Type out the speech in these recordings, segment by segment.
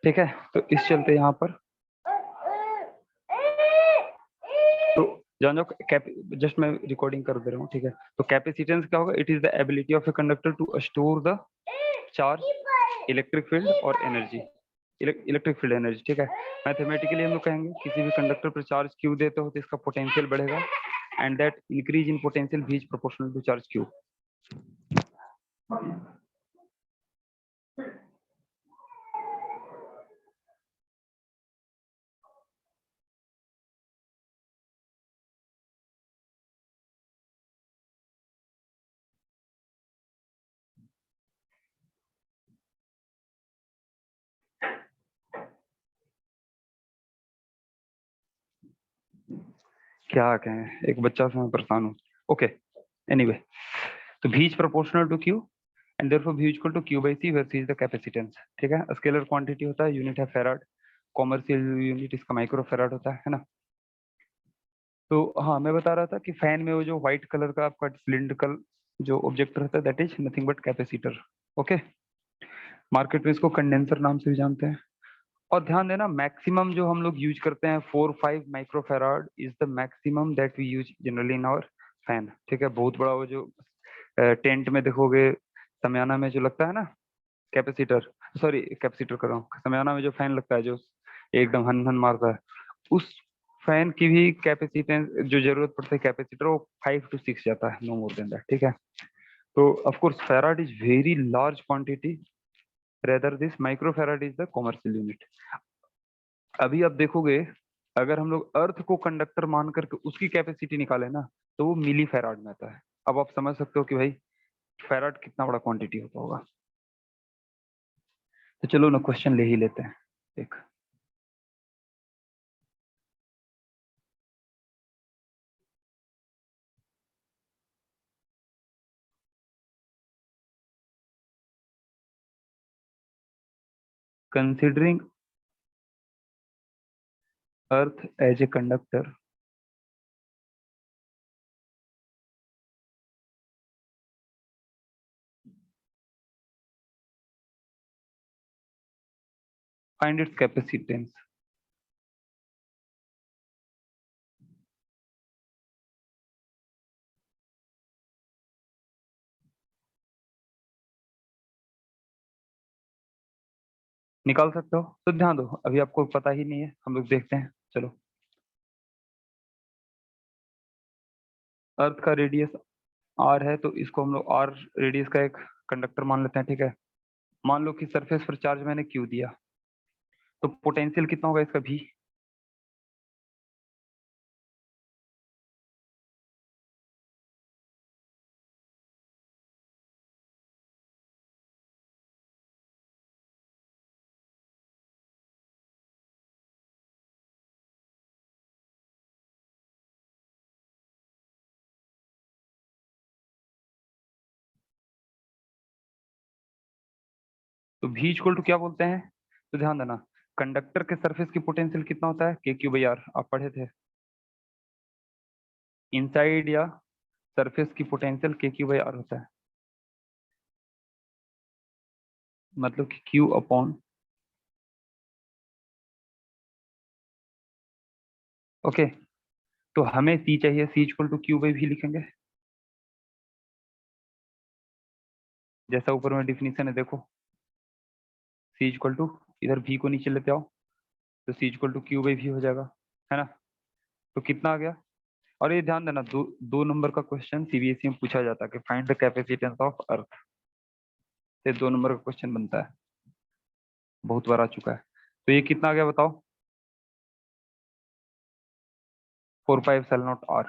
ठीक है, तो इस चलते यहाँ पर तो जान जाओ जस्ट मैं रिकॉर्डिंग कर दे रहा हूँ। ठीक है, तो कैपेसिटेंस क्या होगा? It is the ability of a conductor to store the charge, electric field और एनर्जी, इलेक्ट्रिक फील्ड एनर्जी। ठीक है, मैथमेटिकली हम लोग कहेंगे किसी भी कंडक्टर पर चार्ज क्यू देते हो तो इसका पोटेंशियल बढ़ेगा, and that increase in potential भी is proportional to charge q. क्या कहें, एक बच्चा से मैं परेशान हूँ। ओके, एनीवे, तो v is proportional to q and therefore v is equal to q by c where c is the capacitance। ठीक है, स्केलर क्वांटिटी होता है, यूनिट है फेराड, कॉमर्शियल यूनिट इसका माइक्रो फेराड होता है ना। तो हाँ, मैं बता रहा था कि फैन में वो जो व्हाइट कलर का आपका सिलिंड्रिकल जो ऑब्जेक्ट रहता है that is nothing but capacitor. Okay, market में इसको कंडेंसर नाम से भी जानते हैं। और ध्यान देना, मैक्सिमम जो हम लोग यूज करते हैं 4-5 microfarad is the maximum that we use generally in our fan. ठीक है, बहुत बड़ा वो जो टेंट में देखोगे, समयाना में जो लगता है ना कैपेसिटर, सॉरी कैपेसिटर कर रहा हूँ, समयाना में जो फैन लगता है जो एकदम हन हन मारता है, उस फैन की भी कैपेसिटेंस जो जरूरत पड़ता है कैपेसिटर वो 5 to 6 जाता है, नो मोर देन दैट। ठीक है, तो of course farad is very large quantity, rather this microfarad is the commercial unit. अभी आप देखोगे, अगर हम लोग अर्थ को कंडक्टर मान करके उसकी कैपेसिटी निकाले ना तो वो मिली फेराड में आता है। अब आप समझ सकते हो कि भाई फेराड कितना बड़ा क्वांटिटी होता होगा। तो चलो ना क्वेश्चन ले ही लेते हैं एक। Considering earth as a conductor, find its capacitance. निकाल सकते हो तो ध्यान दो, अभी आपको पता ही नहीं है, हम लोग देखते हैं। चलो, अर्थ का रेडियस आर है तो इसको हम लोग आर रेडियस का एक कंडक्टर मान लेते हैं। ठीक है, मान लो कि सरफेस पर चार्ज मैंने क्यू दिया, तो पोटेंशियल कितना होगा इसका भी। तो v इक्वल टू क्या बोलते हैं, तो ध्यान देना, कंडक्टर के सरफेस की पोटेंशियल कितना होता है, के क्यू बाई आर, आप पढ़े थे। इनसाइड या सरफेस की पोटेंशियल के क्यू बाई आर होता है, मतलब कि क्यू अपॉन, ओके, तो हमें सी चाहिए, सी इक्वल टू क्यू बाई भी लिखेंगे, जैसा ऊपर में डिफिनीशन है देखो, सी इक्वल टू, इधर भी को नीचे लेते आओ, तो सी इक्वल टू क्यू बाई भी हो जाएगा, है ना। तो कितना आ गया, और ये ध्यान देना, दो नंबर का क्वेश्चन सीबीएसई में पूछा जाता है कि find the capacitance of earth, ये 2 नंबर का क्वेश्चन बनता है, बहुत बार आ चुका है। तो ये कितना आ गया बताओ, 4 pi epsilon naught R.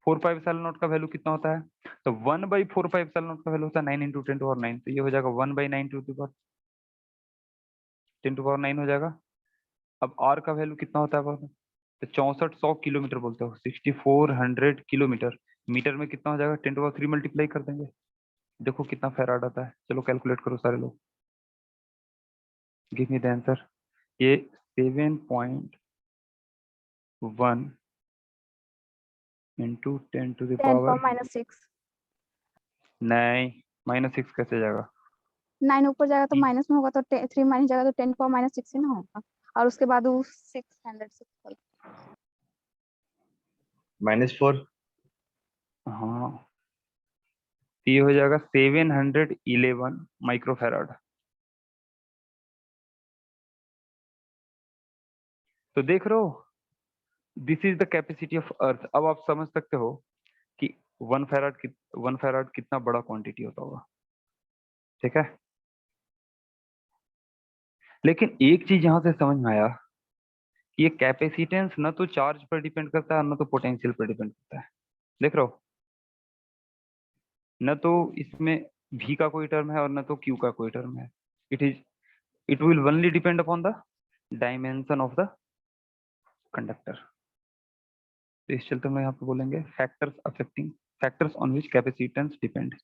4 pi epsilon naught का वैल्यू कितना होता है, तो 1/4 पाई एप्सिलॉन नॉट का वैल्यू होता है 9 × 10⁻⁹, तो ये हो जाएगा 1/9 × 10⁻⁹ हो जाएगा। अब आर का वैल्यू कितना होता है बोलो? तो 6400 किलोमीटर बोलते हो, 6400 किलोमीटर, मीटर में कितना हो जाएगा, 10⁻³ मल्टीप्लाई कर देंगे, देखो कितना फेराड आता है। चलो कैलकुलेट करो सारे लोग, गिव मी द आंसर। ये 7.1 इंटू 10⁻⁻, 10⁻⁻⁶। नहीं, -6 कैसे जाएगा, 9 ऊपर जाएगा तो माइनस में होगा, तो 3 माइनस जाएगा तो 10 पावर माइनस 6 ही ना होगा, और उसके बाद वो 606 -4। हाँ, तो ये हो जाएगा 711 माइक्रोफैराड। तो देख रहे हो, this is the capacity of earth. अब आप समझ सकते हो कि 1 फैराड कितना बड़ा क्वांटिटी होता होगा। ठीक है, लेकिन एक चीज यहां से समझ में आया कि ये कैपेसिटेंस न तो चार्ज पर डिपेंड करता है, न तो पोटेंशियल पर डिपेंड करता है। देख रहे हो, न तो इसमें v का कोई टर्म है और न तो q का कोई टर्म है। It will only depend upon the dimension of the conductor. तो इस चलते हम यहाँ पे बोलेंगे factors on which capacitance depend.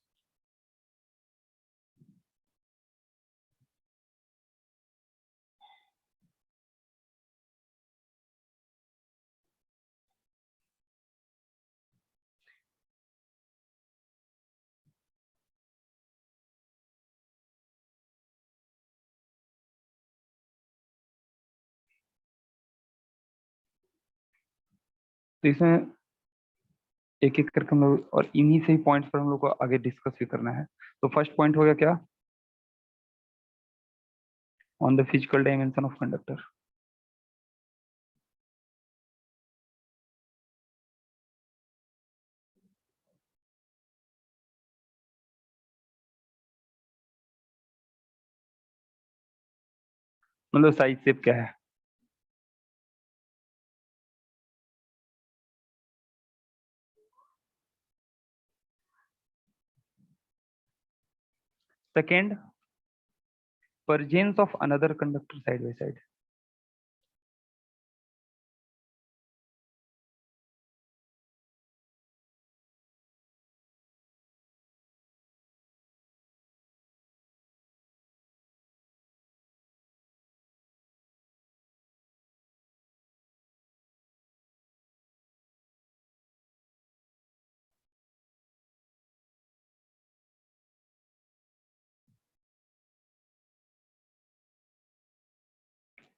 तो इसमें एक एक करके हम लोग, और इन्हीं से ही पॉइंट्स पर हम लोग को आगे डिस्कस भी करना है। तो फर्स्ट पॉइंट हो गया क्या, on the physical dimension of conductor. मतलब साइज शेप क्या है। Second, presence of another conductor side by side।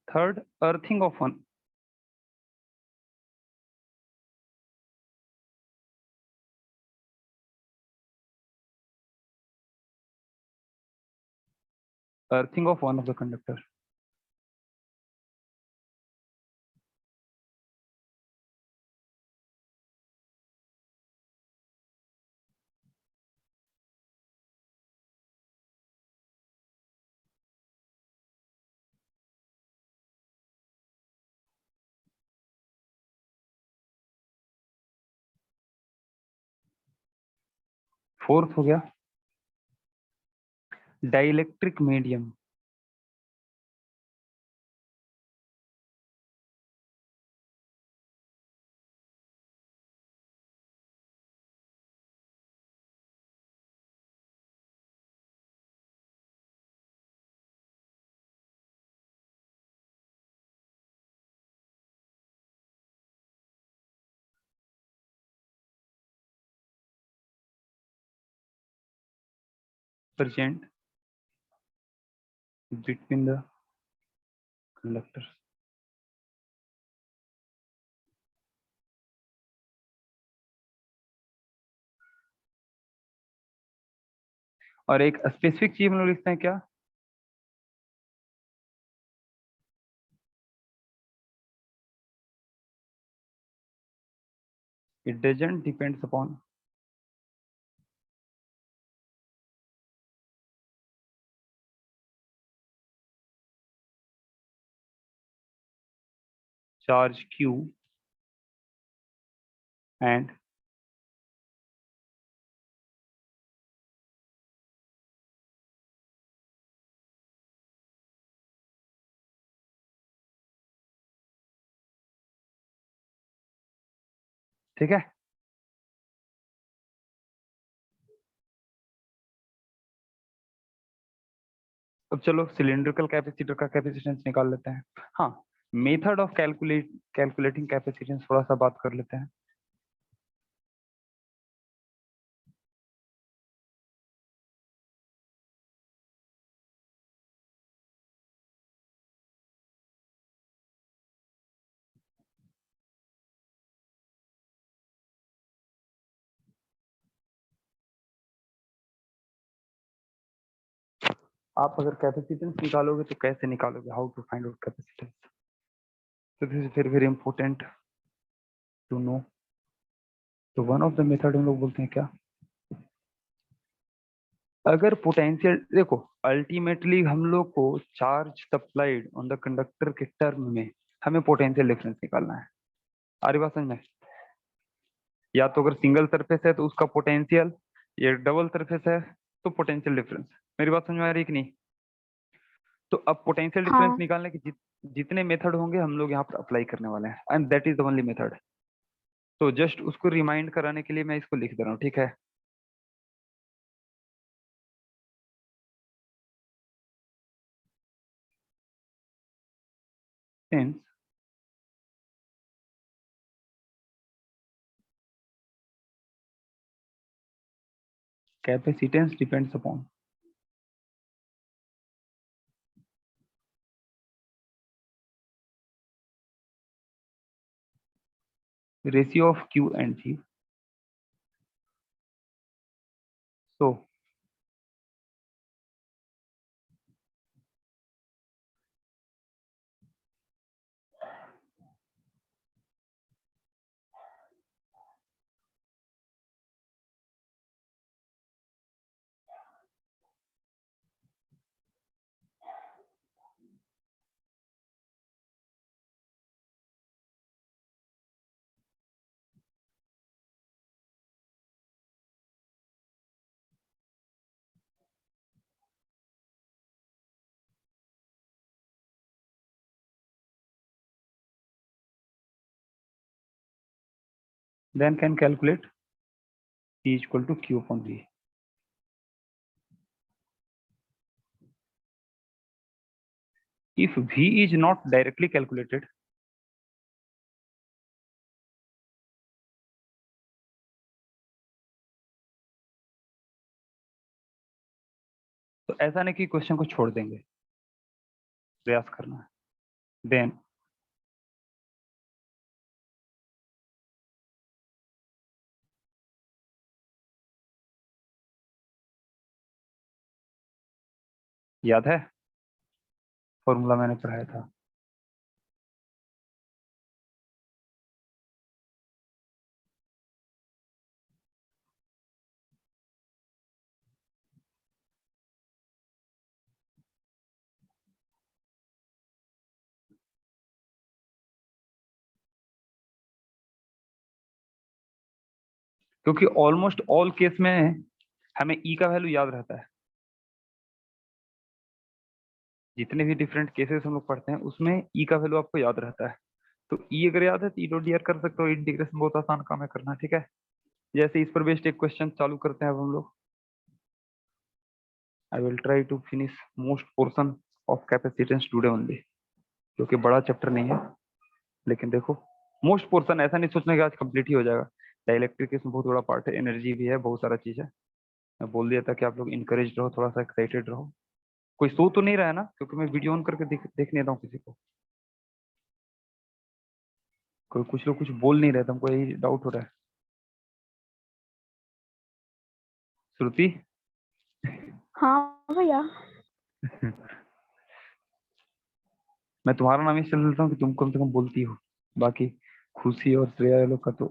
Third, earthing of one. Earthing of one of the conductor. Fourth हो गया dielectric medium. Present between the conductor. और एक specific चीज हम लोग लिखते हैं क्या, it doesn't depends upon charge q and ठीक है। अब चलो सिलिंड्रिकल कैपेसिटर का कैपेसिटेंस निकाल लेते हैं। हाँ, मेथड ऑफ कैलकुलेटिंग कैपेसिटेंस थोड़ा सा बात कर लेते हैं। आप अगर कैपेसिटेंस निकालोगे तो कैसे निकालोगे, how to find out capacitance, तो this is very very important to know. तो वन ऑफ द मेथड हम लोग बोलते हैं क्या, अगर पोटेंशियल देखो, अल्टीमेटली हम लोग को charge supplied on the conductor के टर्म में हमें पोटेंशियल डिफरेंस निकालना है। आ रही बात समझ में? या तो अगर सिंगल सरफेस है तो उसका पोटेंशियल, ये डबल सरफेस है तो पोटेंशियल डिफरेंस। मेरी बात समझ में आ रही है कि नहीं? तो अब पोटेंशियल डिफरेंस हाँ निकालने के जितने मेथड होंगे हम लोग यहाँ पर अप्लाई करने वाले हैं, and that is the only method. तो जस्ट उसको रिमाइंड कराने के लिए मैं इसको लिख दे रहा हूँ, ठीक है? Since capacitance depends upon ratio of Q and G, so then can calculate P equal to Q upon V. If V is not directly calculated, तो ऐसा नहीं कि क्वेश्चन को छोड़ देंगे, प्रयास करना है। देन याद है फॉर्मूला मैंने पढ़ाया था, क्योंकि ऑलमोस्ट ऑल केस में हमें ई का वैल्यू याद रहता है। जितने भी डिफरेंट केसेस हम लोग पढ़ते हैं उसमें ई का वैल्यू आपको याद रहता है। तो ई अगर याद है तो ई डॉट डी आर कर सकते हो, इंटीग्रेशन बहुत आसान काम है करना, ठीक है? जैसे इस पर बेस्ड एक क्वेश्चन चालू करते हैं अब हम लोग। I will try to finish most portion of capacitance today only, क्योंकि बड़ा चैप्टर नहीं है, लेकिन देखो मोस्ट पोर्शन, ऐसा नहीं सोचना कि आज कंप्लीट ही हो जाएगा। डाइलेक्ट्रिक इसमें बहुत बड़ा पार्ट है, एनर्जी भी है, बहुत सारा चीज है। मैं बोल दिया था कि आप लोग इनकरेज रहो, थोड़ा सा एक्साइटेड रहो। कोई सो तो नहीं रहा है ना? क्योंकि मैं वीडियो ऑन करके देख नहीं रहा हूँ किसी को। कोई कुछ लोग कुछ बोल नहीं रहे, तो हमको यही डाउट हो रहा है। श्रुति हाँ भैया। मैं तुम्हारा नाम इसलिए लेता हूँ कि तुम कम से कम बोलती हो, बाकी खुशी और श्रेया ये लोग का तो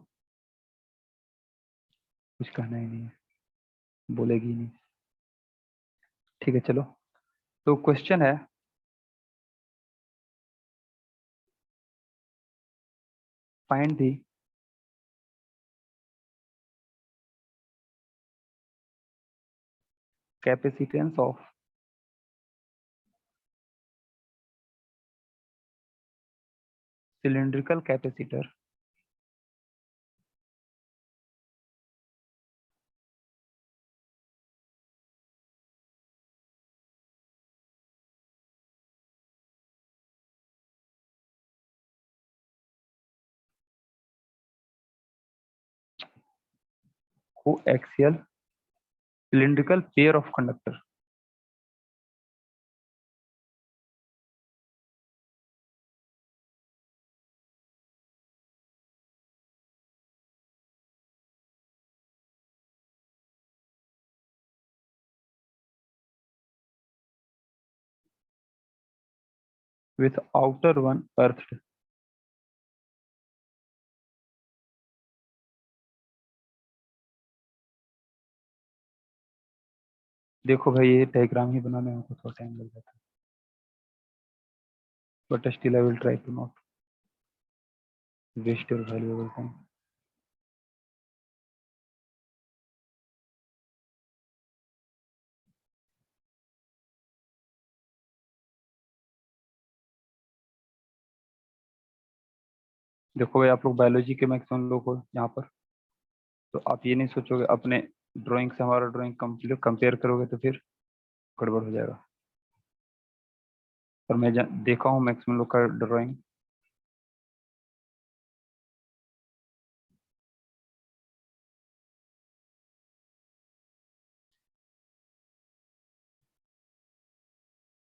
कुछ कहना ही नहीं है, बोलेगी ही नहीं। ठीक है चलो, तो क्वेश्चन है, find the capacitance of cylindrical capacitor coaxial cylindrical pair of conductor। with outer one earthed. देखो भाई ये डायग्राम ही बनाने में थोड़ा टाइम लग जाता है, but still I will try to not waste your valuable time. देखो भाई आप लोग बायोलॉजी के मैक्सिमम लोग हो यहाँ पर, तो आप ये नहीं सोचोगे अपने ड्राइंग से हमारा ड्राइंग कंपेयर करोगे तो फिर गड़बड़ हो जाएगा। और मैं देखा हूँ मैक्सिमम लोग का ड्राइंग,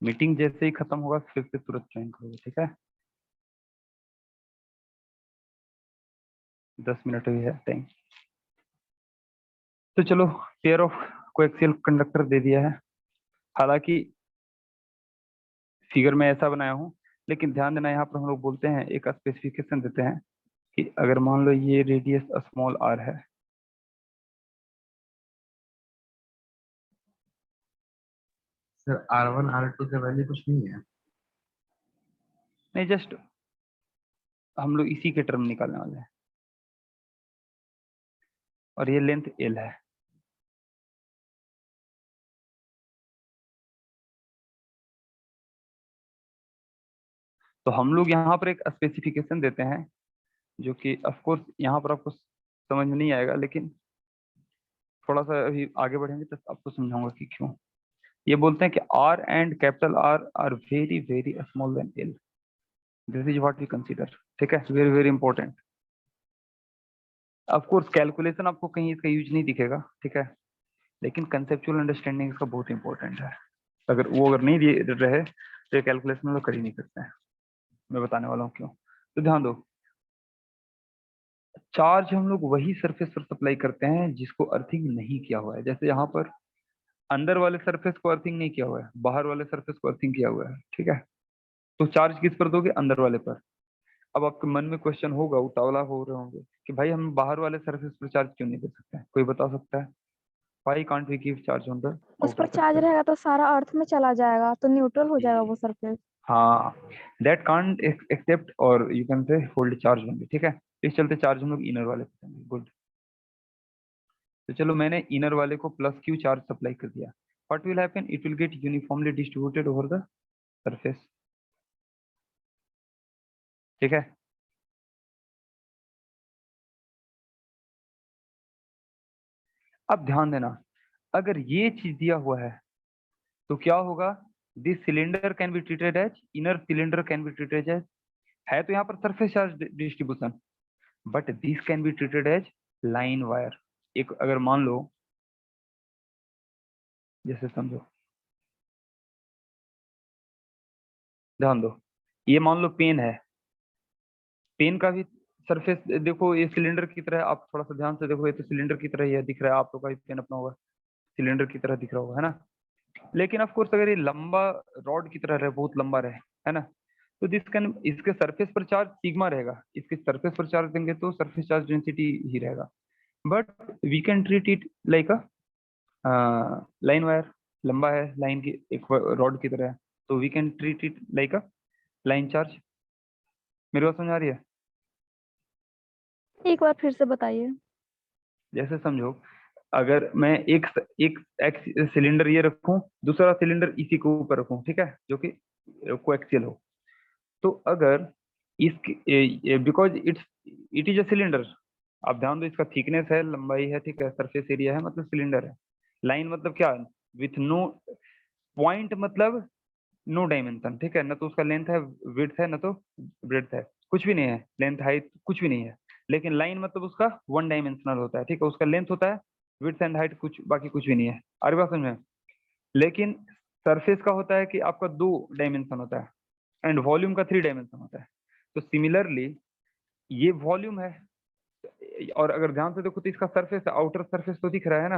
मीटिंग जैसे ही खत्म होगा फिर से तुरंत ज्वाइन करोगे, ठीक है? 10 मिनट भी है टाइम। तो चलो पेयर ऑफ कोएक्सियल कंडक्टर दे दिया है, हालांकि फिगर में ऐसा बनाया हूँ, लेकिन ध्यान देना यहाँ पर हम लोग बोलते हैं एक स्पेसिफिकेशन देते हैं कि अगर मान लो ये रेडियस स्मॉल आर है, सर R1 R2 का वैल्यू कुछ नहीं है। नहीं जस्ट हम लोग इसी के टर्म निकालने वाले हैं, और ये लेंथ एल है। तो हम लोग यहाँ पर एक स्पेसिफिकेशन देते हैं जो कि ऑफ कोर्स यहाँ पर आपको समझ में नहीं आएगा, लेकिन थोड़ा सा अभी आगे बढ़ेंगे तो आपको समझाऊंगा कि क्यों। ये बोलते हैं कि R and capital R are very very small than L, this is what we consider, ठीक है? Very very important. Of course calculation आपको कहीं इसका यूज नहीं दिखेगा, ठीक है, लेकिन कंसेप्चुअल अंडरस्टैंडिंग इसका बहुत इंपॉर्टेंट है। अगर वो अगर नहीं रहे तो कैलकुलेशन लोग कर ही नहीं सकते हैं। मैं बताने वाला हूँ क्यों। तो ध्यान दो, चार्ज हम लोग वही सरफेस पर सप्लाई करते हैं जिसको अर्थिंग नहीं किया हुआ है। जैसे यहाँ पर अंदर वाले सरफेस को अर्थिंग नहीं किया हुआ है, बाहर वाले सरफेस को अर्थिंग किया हुआ है, ठीक है? तो चार्ज किस पर दोगे? अंदर वाले पर। अब आपके मन में क्वेश्चन होगा, उतावला हो रहे होंगे कि भाई हम बाहर वाले सरफेस पर चार्ज क्यों नहीं दे सकते हैं? कोई बता सकता है? Why can't we give charge on the उस outer पर चार्ज surface? रहेगा तो सारा अर्थ में चला जाएगा, तो न्यूट्रल हो जाएगा वो सरफेस। हाँ, that can't accept और you can say hold charge only, ठीक है? इस चलते चार्ज हम लोग इनर वाले पे देंगे। गुड। तो चलो मैंने इनर वाले को प्लस क्यू चार्ज सप्लाई कर दिया। What will happen? It will get uniformly distributed over the surface, ठीक है? अब ध्यान देना, अगर ये चीज दिया हुआ है तो क्या होगा? This cylinder can be treated as inner cylinder can be treated as, है तो यहाँ पर surface charge distribution, but this can be treated as line wire. एक अगर मान लो, जैसे समझो, ध्यान दो, ये मान लो पेन है, पेन का भी सरफेस देखो ये सिलेंडर की तरह, आप थोड़ा सा ध्यान से देखो, ये तो सिलेंडर की तरह ही दिख रहा है, आप लोग का भी पेन अपना होगा सिलेंडर की तरह दिख रहा होगा, है ना? लेकिन ऑफ कोर्स अगर ये लंबा रॉड की तरह रहे, बहुत लंबा रहे, है ना, तो दिस कैन, इसके सरफेस पर चार्ज सिग्मा रहेगा, इसके सरफेस पर चार्ज देंगे तो सरफेस चार्ज डेंसिटी ही रहेगा, but we can treat it like a line wire, लंबा है लाइन की एक रॉड की तरह है, तो we can treat it like a line charge. मेरी बात समझ आ रही है? एक बार फिर से बताइए। जैसे समझो, अगर मैं एक सिलेंडर ये रखूं, दूसरा सिलेंडर इसी के ऊपर रखूं, ठीक है, जो कि कोएक्सियल हो, तो अगर इसकी because it is a cylinder, आप ध्यान दो, इसका थिकनेस है, लंबाई है, ठीक है, सरफेस एरिया है, मतलब सिलेंडर है। लाइन मतलब क्या? विथ नो पॉइंट, मतलब नो डायमेंशन, ठीक है, ना तो उसका लेंथ है, विड्थ है, ना तो ब्रेड्थ है, कुछ भी नहीं है, लेंथ हाइट कुछ भी नहीं है। लेकिन लाइन मतलब उसका वन डायमेंशनल होता है, ठीक है, उसका लेंथ होता है, विड्थ एंड हाइट कुछ, बाकी कुछ भी नहीं है। अरे बात समझ में? लेकिन सरफेस का होता है कि आपका 2 डायमेंशन होता है एंड वॉल्यूम का 3 डायमेंशन होता है। तो सिमिलरली ये वॉल्यूम है, और अगर ध्यान से देखो तो इसका सरफेस, आउटर सरफेस तो दिख रहा है ना,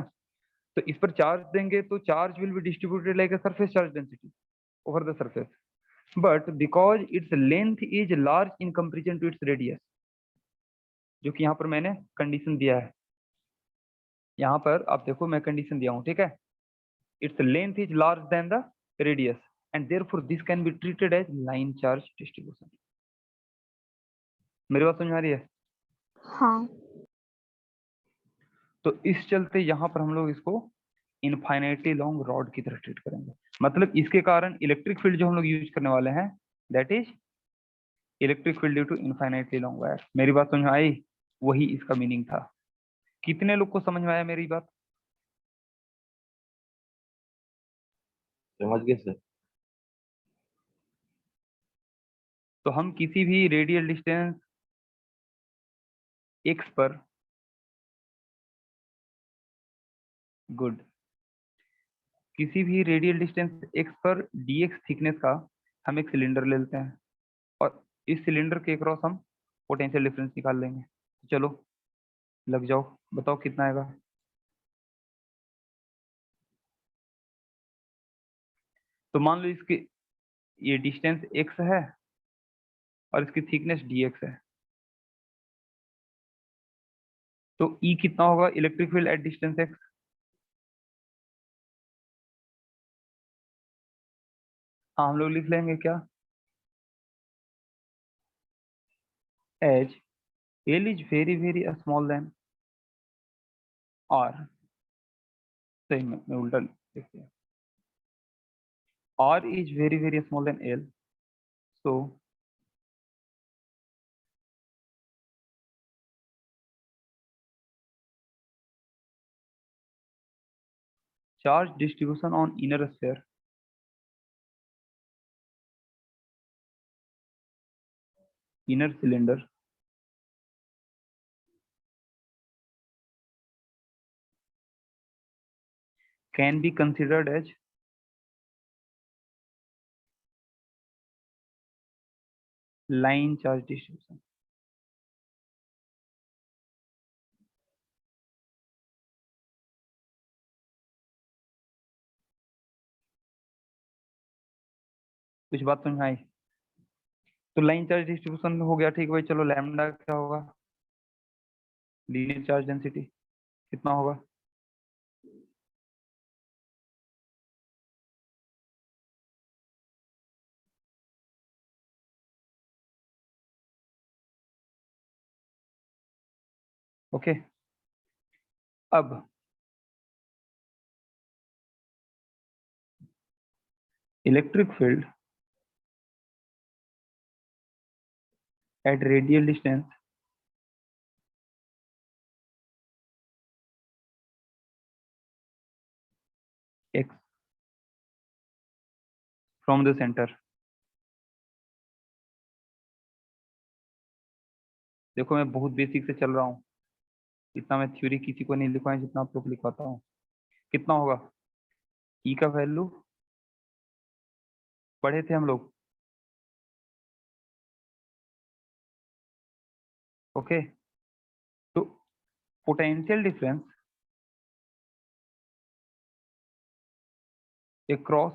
तो इस पर चार्ज देंगे तो charge will be distributed like a surface charge density over the surface. but because its length is large in comparison to its radius, जो कि यहाँ पर मैंने कंडीशन दिया है, यहाँ पर आप देखो मैं कंडीशन दिया हूँ, ठीक है, its length is large than the radius and therefore this can be treated as line charge distribution. मेरी बात समझ में आ रही है? हाँ। तो इस चलते यहाँ पर हम लोग इसको इनफाइनाइटली लॉन्ग रॉड की तरह ट्रीट करेंगे, मतलब इसके कारण इलेक्ट्रिक फील्ड जो हम लोग यूज करने वाले हैं that is electric field due to infinitely long wire. मेरी बात समझ में आई? वही इसका मीनिंग था। कितने लोग को समझ में आया मेरी बात? समझ गए सर। तो हम किसी भी रेडियल डिस्टेंस x पर, गुड, किसी भी रेडियल डिस्टेंस x पर dx थिकनेस का हम एक सिलेंडर ले लेते हैं और इस सिलेंडर के क्रॉस हम पोटेंशियल डिफरेंस निकाल लेंगे। चलो लग जाओ, बताओ कितना आएगा। तो मान लो इसके ये डिस्टेंस x है और इसकी थिकनेस dx है, तो E कितना होगा electric field at distance x? हाँ हम लोग लिख लेंगे क्या, as L is very very small than R, सही में मैं उल्टा लिख दिया, R is very very small than L, so charge distribution on inner sphere inner cylinder can be considered as line charge distribution। कुछ बात समझ में आई? तो लाइन चार्ज डिस्ट्रीब्यूशन हो गया, ठीक भाई। चलो लैम्डा क्या होगा, लीनियर चार्ज डेंसिटी कितना होगा? ओके, अब electric field at radial distance x from the centre, देखो मैं बहुत बेसिक से चल रहा हूँ, इतना मैं थ्योरी किसी को नहीं लिखवाया जितना आप लोग लिखवाता हूँ। कितना होगा ई का वैल्यू पढ़े थे हम लोग, ओके। तो पोटेंशियल डिफरेंस अक्रॉस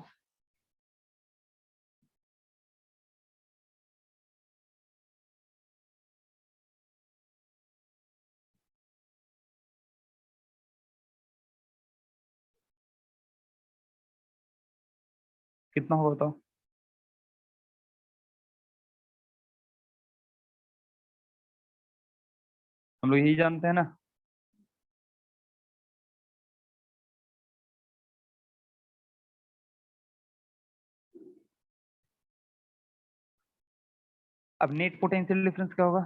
कितना होगा बताओ? हम लोग यही जानते हैं ना, अब नेट पोटेंशियल डिफरेंस क्या होगा?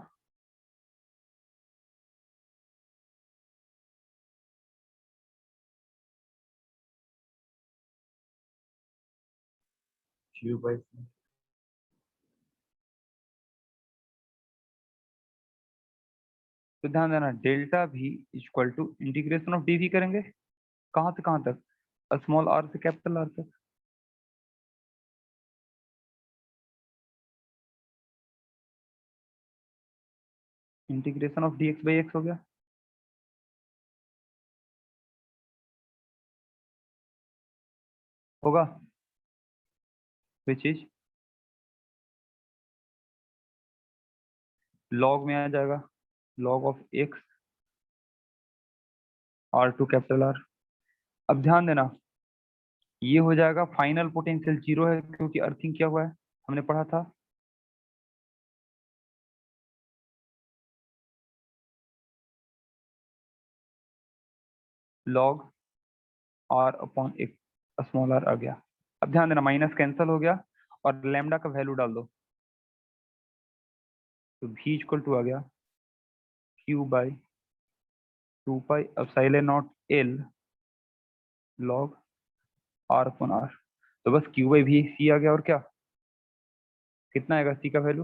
क्यू बाई तो ध्यान देना, डेल्टा भी equal to integration of DV करेंगे, कहाँ से कहाँ तक, स्मॉल आर से कैपिटल आर तक। Integration of D X by X हो गया, होगा विच इज लॉग में आ जाएगा log of X R2 capital R। अब ध्यान देना ये हो जाएगा फाइनल पोटेंशियल 0 है क्योंकि अर्थिंग क्या हुआ है हमने पढ़ा था log R अपॉन एक स्मॉल r आ गया। अब ध्यान देना माइनस कैंसिल हो गया और लैम्डा का वैल्यू डाल दो तो v इक्वल टू आ गया q by 2 pi epsilon not l log R upon R। तो बस q बाई v c आ गया और क्या कितना आएगा c का वैल्यू